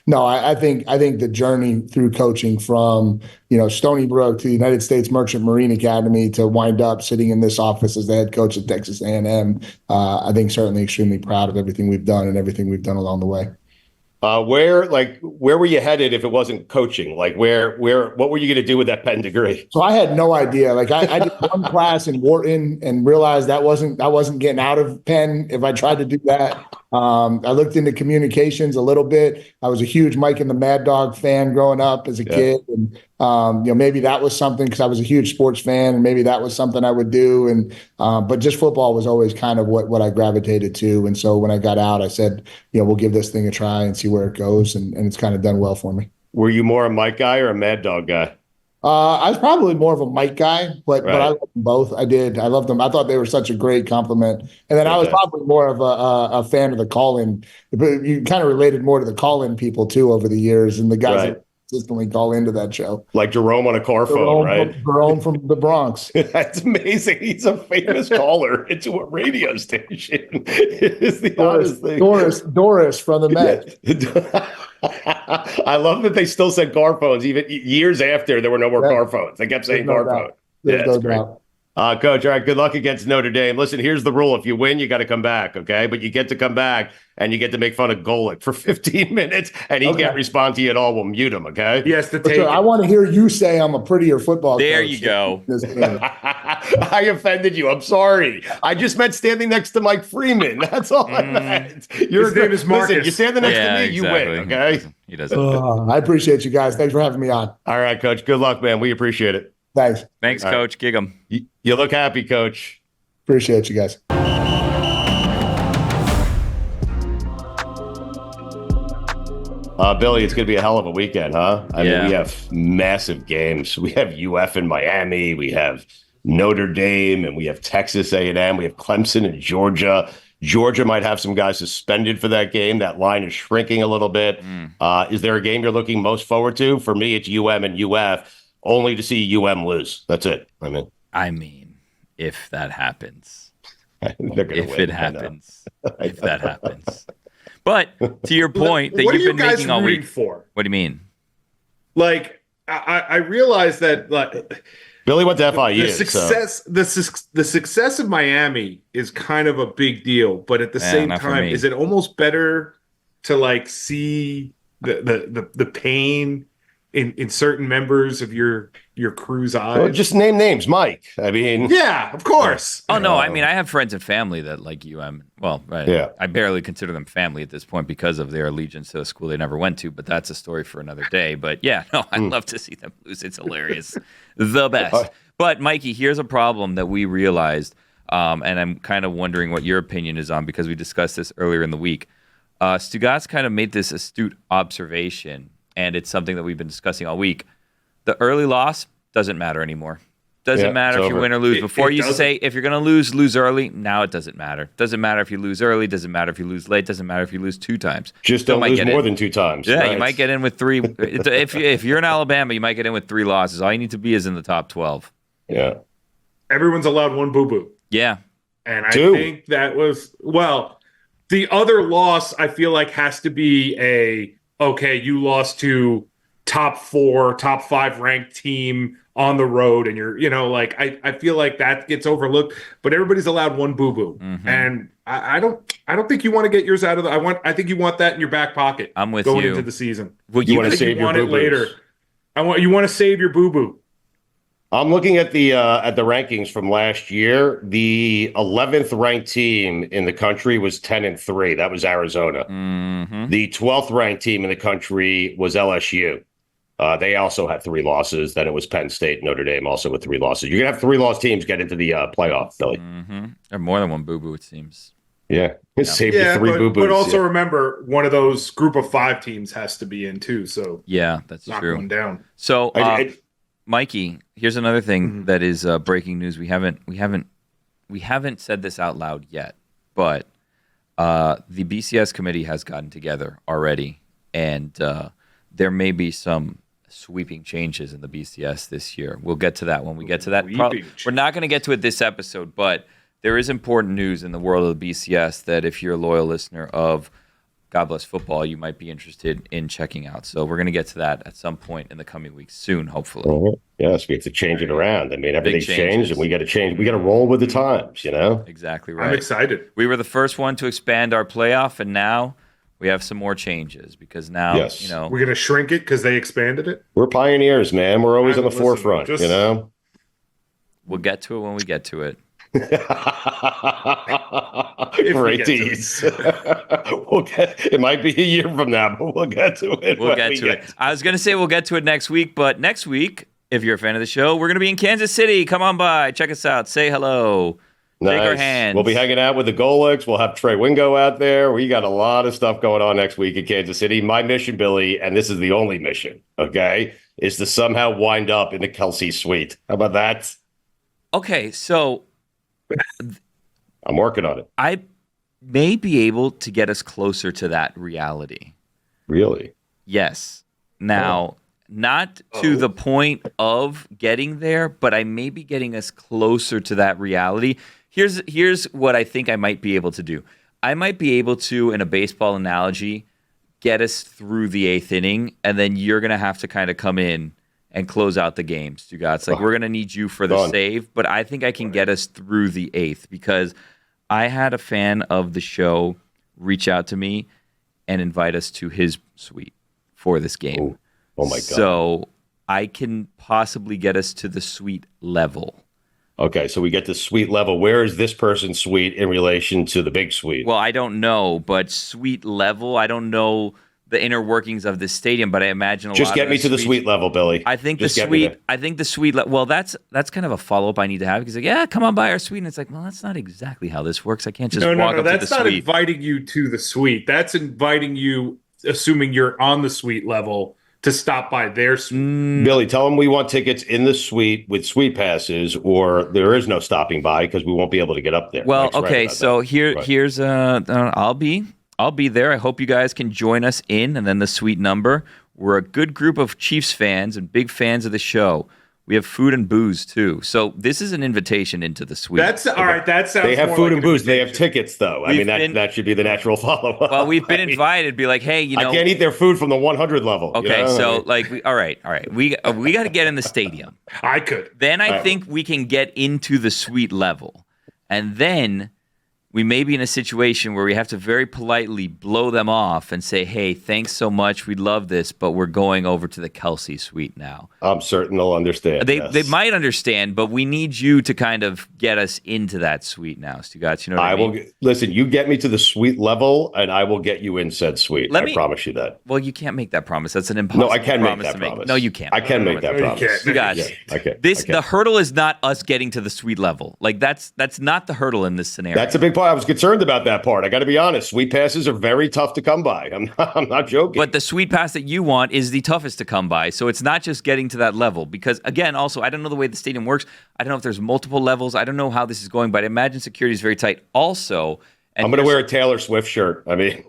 no, I think the journey through coaching from Stony Brook to the United States Merchant Marine Academy to wind up sitting in this office as the head coach at Texas A&M, I think certainly extremely proud of everything we've done and everything we've done along the way. Where were you headed if it wasn't coaching? Like what were you going to do with that Penn degree? So I had no idea. Like I did one class in Wharton and realized I wasn't getting out of Penn if I tried to do that. I looked into communications a little bit. I was a huge Mike and the Mad Dog fan growing up as a kid. And, maybe that was something because I was a huge sports fan and maybe that was something I would do. And, but just football was always kind of what I gravitated to. And so when I got out, I said, we'll give this thing a try and see where it goes. And it's kind of done well for me. Were you more a Mike guy or a Mad Dog guy? I was probably more of a Mike guy, but I loved them both. I did. I loved them. I thought they were such a great compliment. And then I was probably more of a fan of the call-in. You kind of related more to the call-in people too over the years, and the guys that consistently call into that show, like Jerome on a car phone, right? Jerome from the Bronx. That's amazing. He's a famous caller into a radio station. It's the honest thing. Doris from the Met. I love that they still said car phones even years after there were no more car phones. They kept saying car phone. Yeah, that's great. Coach, all right, good luck against Notre Dame. Listen, here's the rule. If you win, you got to come back, okay? But you get to come back, and you get to make fun of Golic for 15 minutes, and he can't respond to you at all. We'll mute him, okay? Yes, to take I want to hear you say I'm a prettier football there coach. You go. I offended you. I'm sorry. I just meant standing next to Mike Freeman. That's all I meant. His name is Marcus. Listen, you're standing next to me, you win, okay? He doesn't. I appreciate you guys. Thanks for having me on. All right, Coach. Good luck, man. We appreciate it. Thanks, Coach. Right. Gig 'em. You look happy, Coach. Appreciate you guys. Billy, it's going to be a hell of a weekend, huh? I mean, we have massive games. We have UF in Miami. We have Notre Dame, and we have Texas A&M. We have Clemson and Georgia. Georgia might have some guys suspended for that game. That line is shrinking a little bit. Is there a game you're looking most forward to? For me, it's UM and UF. Only to see UM lose. That's it. I mean, if that happens. If it happens. If that happens. But to your point that you've been making all week. For? What do you mean? Like, I realize that Billy went to FIU. The success of Miami is kind of a big deal, but at the same time, is it almost better to see the pain in certain members of your crew's eyes? Well, just name names, Mike. I mean, yeah, of course. Oh no, I mean I have friends and family that like UM. Well, I barely consider them family at this point because of their allegiance to a school they never went to. But that's a story for another day. But yeah, no, I'd love to see them lose. It's hilarious, the best. But Mikey, here's a problem that we realized, and I'm kind of wondering what your opinion is on because we discussed this earlier in the week. Stugotz kind of made this astute observation. And it's something that we've been discussing all week. The early loss doesn't matter anymore. Doesn't matter if you win or lose. Before you used to say, if you're going to lose early. Now it doesn't matter. Doesn't matter if you lose early. Doesn't matter if you lose late. Doesn't matter if you lose 2 times. Just don't lose more than 2 times. Yeah, you might get in with 3. If you're in Alabama, you might get in with 3 losses. All you need to be is in the top 12. Yeah. Everyone's allowed 1 boo-boo. Yeah. And I think that was, the other loss I feel like has to be you lost to top 4, top 5 ranked team on the road, and you're, like I feel like that gets overlooked, but everybody's allowed one boo-boo. And I don't think you want to get yours out of I think you want that in your back pocket. I'm with going you. into the season. Well, you want to save your boo-boos. Later. You want to save your boo-boo. I'm looking at the rankings from last year. The 11th ranked team in the country was 10-3. That was Arizona. The 12th ranked team in the country was LSU. They also had 3 losses. Then it was Penn State, Notre Dame, also with 3 losses. You're gonna have 3 loss teams get into the playoff, Billy. Or more than one boo-boo, it seems. Yeah, save the 3 boo-boos. But also remember, one of those group of 5 teams has to be in too. So yeah, that's knock true. one down. So, Mikey, here's another thing that is breaking news. We haven't said this out loud yet, but the BCS committee has gotten together already, and there may be some sweeping changes in the BCS this year. We'll get to that when we get to that. We're not going to get to it this episode, but there is important news in the world of the BCS that if you're a loyal listener of God Bless Football, you might be interested in checking out. So we're going to get to that at some point in the coming weeks soon, hopefully. Yes, we have to change it around. I mean, everything's changed, and we got to change. We got to roll with the times, Exactly right. I'm excited. We were the first one to expand our playoff, and now we have some more changes because now, we're going to shrink it because they expanded it. We're pioneers, man. We're always on the forefront, We'll get to it when we get to it. Great tease. It might be a year from now, but we'll get to it. We'll get to it. I was going to say we'll get to it next week, but next week, if you're a fan of the show, we're going to be in Kansas City. Come on by, check us out, say hello, shake our hands. We'll be hanging out with the Golics. We'll have Trey Wingo out there. We got a lot of stuff going on next week in Kansas City. My mission, Billy, and this is the only mission, okay, is to somehow wind up in the Kelsey suite. How about that? Okay, so I'm working on it. I may be able to get us closer to that reality. Really? Yes. Now, not to the point of getting there, but I may be getting us closer to that reality. Here's what I think I might be able to do. I might be able to, in a baseball analogy, get us through the 8th inning, and then you're going to have to kind of come in and close out the game, Stugotz. We're going to need you for the save, but I think I can get us through the 8th because I had a fan of the show reach out to me and invite us to his suite for this game. Oh my God. So I can possibly get us to the suite level. Okay, so we get to suite level. Where is this person's suite in relation to the big suite? Well, I don't know, but suite level, I don't know the inner workings of this stadium, but I imagine just get me to the suite level, Billy. I think the suite. Well, that's kind of a follow up I need to have because come on by our suite, and it's like, well, that's not exactly how this works. I can't just walk up to the suite. That's not inviting you to the suite. That's inviting you, assuming you're on the suite level, to stop by their suite. Billy, tell them we want tickets in the suite with suite passes, or there is no stopping by because we won't be able to get up there. Well, okay, so here's I'll be there. I hope you guys can join us in, and then the suite number. We're a good group of Chiefs fans and big fans of the show. We have food and booze too. So this is an invitation into the suite. That's all right. That sounds. They have more food like and booze. They have tickets, though. That should be the natural follow-up. Well, we've been invited. Be like, hey, I can't eat their food from the 100 level. Okay, so all right. We got to get in the stadium. I could. Then I think we can get into the suite level, and then we may be in a situation where we have to very politely blow them off and say, hey, thanks so much. We love this, but we're going over to the Kelsey suite now. I'm certain they'll understand. They might understand, but we need you to kind of get us into that suite now, Stugotz. You know what I mean? Listen, you get me to the suite level, and I will get you in said suite. I promise you that. Well, you can't make that promise. That's an impossible promise. No, I can make that promise. No, you can't. I can make that promise. Stugotz, the hurdle is not us getting to the suite level. Like, that's not the hurdle in this scenario. That's a big part. I was concerned about that part. I got to be honest. Suite passes are very tough to come by. I'm not joking. But the suite pass that you want is the toughest to come by. So it's not just getting to that level. Because, again, also, I don't know the way the stadium works. I don't know if there's multiple levels. I don't know how this is going, but I imagine security is very tight. Also, I'm going to wear a Taylor Swift shirt. I mean,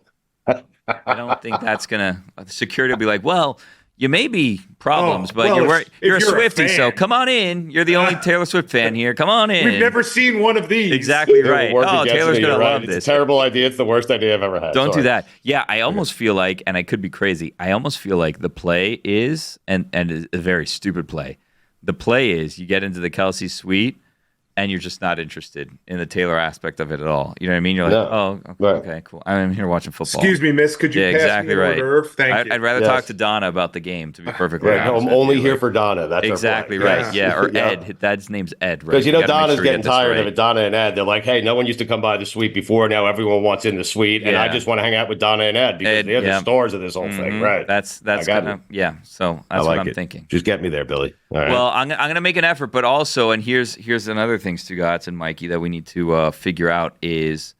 I don't think that's going to – security will be like, well, You may be problems, but you're a Swiftie, so come on in. You're the only Taylor Swift fan here. Come on in. We've never seen one of these. Exactly right. Oh, Taylor's going to love this. It's a terrible idea. It's the worst idea I've ever had. Don't do that. Yeah, I almost feel like, and I could be crazy, I almost feel like the play is, and it's a very stupid play, the play is you get into the Kelsey suite, and you're just not interested in the Taylor aspect of it at all. You know what I mean? You're like, okay, cool. I'm here watching football. Excuse me, miss. Could you pass me an hors d'oeuvre? Thank you. I'd rather talk to Donna about the game, to be perfectly honest. I'm only here for Donna. That's exactly right. Yeah, or Ed. Dad's name's Ed, right? Because Donna's getting tired of it. Donna and Ed. They're like, hey, no one used to come by the suite before. Now everyone wants in the suite, and I just want to hang out with Donna and Ed because they're the stars of this whole thing, right? That's kind of So that's what I'm thinking. Just get me there, Billy. All right. Well, I'm going to make an effort, but also, and here's another thing, Stugotz and Mikey, that we need to figure out is,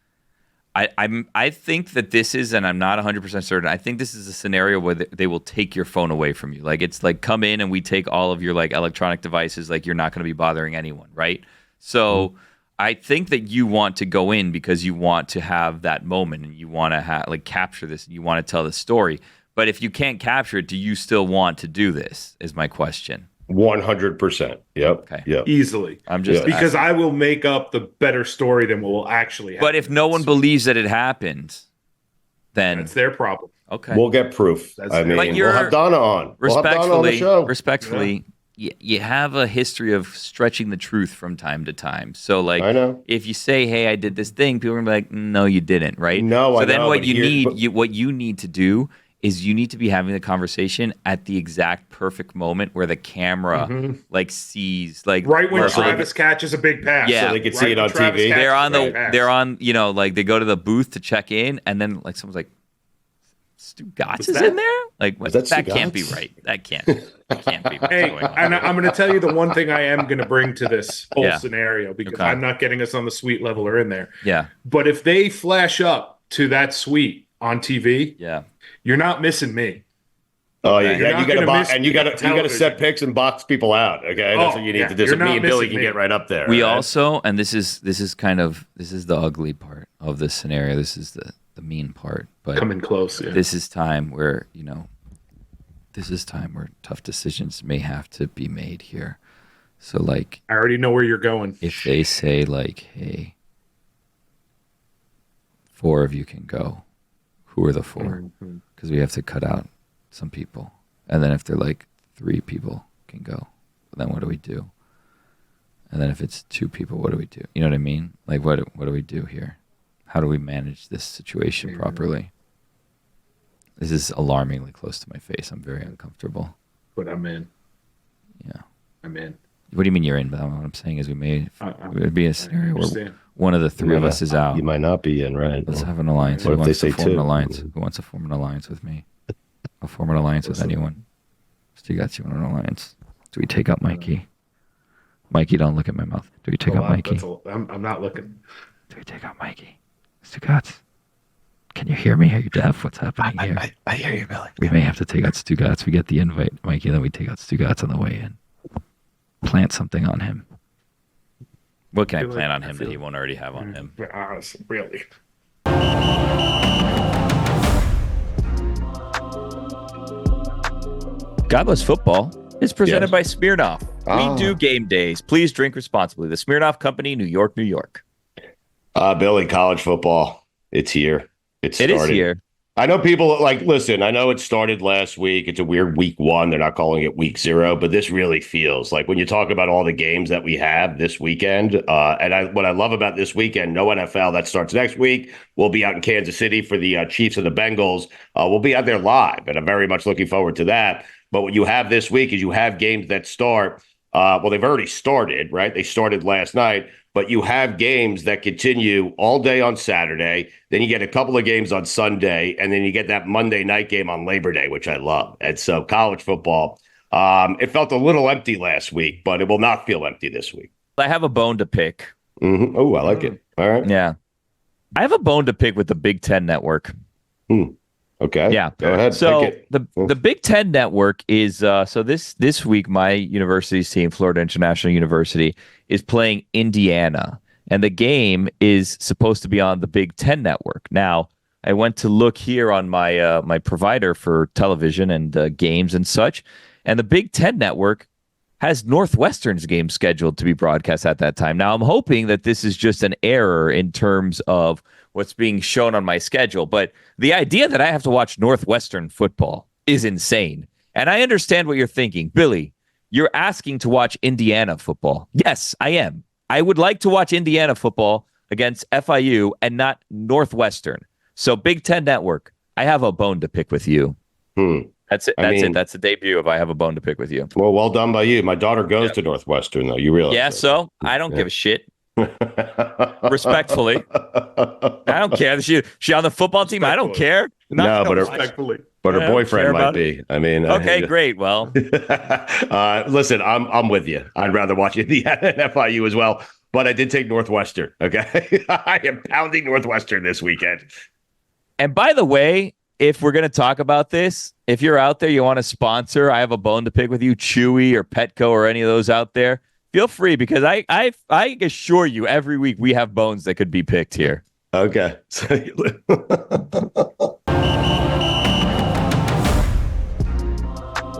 I think that this is, and I'm not 100% certain, I think this is a scenario where they will take your phone away from you. Like, it's like, come in and we take all of your like electronic devices, like you're not going to be bothering anyone, right? So I think that you want to go in because you want to have that moment and you want to capture this and you want to tell the story. But if you can't capture it, do you still want to do this, is my question. 100%. Yep. Okay. Yep. Easily. I'm just because I will make up the better story than what will actually happen. But if no one believes that it happened, then that's their problem. Okay. We'll get proof. We'll have Donna on. We'll have Donna on the show. Respectfully, you have a history of stretching the truth from time to time. So, like, I know. If you say, "Hey, I did this thing," people are gonna be like, "No, you didn't," right? No, so I then know, what you need to do is you need to be having the conversation at the exact perfect moment where the camera sees right when Travis catches a big pass. Yeah, so they can see it on TV. They're on they go to the booth to check in, and then like someone's like, Stugotz is in there? Like, that can't be right. That can't be right. Hey, and I'm going to tell you the one thing I am going to bring to this whole scenario, because I'm not getting us on the suite level or in there. Yeah. But if they flash up to that suite on TV, you're not missing me. Oh, you got to set picks and box people out. Okay, that's what you need to do. So me and Billy can get right up there. We also, and this is the ugly part of this scenario. This is the mean part, but coming close. Yeah. This is time where tough decisions may have to be made here. So, like, I already know where you're going. If they say, like, hey, 4 of you can go, who are the 4? Because we have to cut out some people. And then if they're like 3 people can go, then what do we do? And then if it's 2 people, what do we do? You know what I mean? Like, what do we do here? How do we manage this situation properly? This is alarmingly close to my face. I'm very uncomfortable. But I'm in. Yeah. I'm in. What do you mean you're in? But what I'm saying is it would be a scenario where one of the 3 of us is out. You might not be in, right? Let's have an alliance. What if they say 2? An alliance? Who wants to form an alliance with me? I'll form an alliance with anyone. Stugotz, you want an alliance? Do we take out Mikey? Mikey, don't look at my mouth. Do we take out Mikey? I'm not looking. Do we take out Mikey? Stugotz, can you hear me? Are you deaf? What's happening here? I hear you, Billy. We may have to take out Stugotz. We get the invite, Mikey, then we take out Stugotz on the way in. Plant something on him. What can I plant on him that he won't already have on him? Honestly, really. God Bless Football is presented by Smirnoff. We do game days. Please drink responsibly. The Smirnoff Company, New York, New York. Billy, college football. It's here. It is here. I know people listen, I know it started last week. It's a weird week 1. They're not calling it week 0, but this really feels like when you talk about all the games that we have this weekend. And what I love about this weekend, no NFL, that starts next week. We'll be out in Kansas City for the Chiefs and the Bengals. We'll be out there live, and I'm very much looking forward to that. But what you have this week is you have games that start. They've already started, right? They started last night. But you have games that continue all day on Saturday. Then you get a couple of games on Sunday, and then you get that Monday night game on Labor Day, which I love. And so college football, it felt a little empty last week, but it will not feel empty this week. I have a bone to pick. Mm-hmm. Oh, I like it. All right. Yeah. I have a bone to pick with the Big Ten Network. Okay. Yeah. Go ahead. So the Big Ten Network is this week my university's team, Florida International University, is playing Indiana, and the game is supposed to be on the Big Ten Network. Now, I went to look here on my my provider for television and games and such, and the Big Ten Network has Northwestern's game scheduled to be broadcast at that time. Now, I'm hoping that this is just an error in terms of what's being shown on my schedule, but the idea that I have to watch Northwestern football is insane. And I understand what you're thinking. Billy, you're asking to watch Indiana football. Yes, I am. I would like to watch Indiana football against FIU and not Northwestern. So Big Ten Network, I have a bone to pick with you. That's it. That's the debut of I have a bone to pick with you. Well done by you. My daughter goes to Northwestern, though. You realize? Yeah, so I don't give a shit. Respectfully. I don't care. She on the football team? I don't care. No, but respectfully. But her boyfriend might be. I mean, okay, great. Well, listen, I'm with you. I'd rather watch Indiana and FIU as well. But I did take Northwestern. Okay, I am pounding Northwestern this weekend. And by the way, if we're going to talk about this, if you're out there, you want to sponsor, I have a bone to pick with you, Chewy or Petco or any of those out there. Feel free, because I assure you every week we have bones that could be picked here. Okay.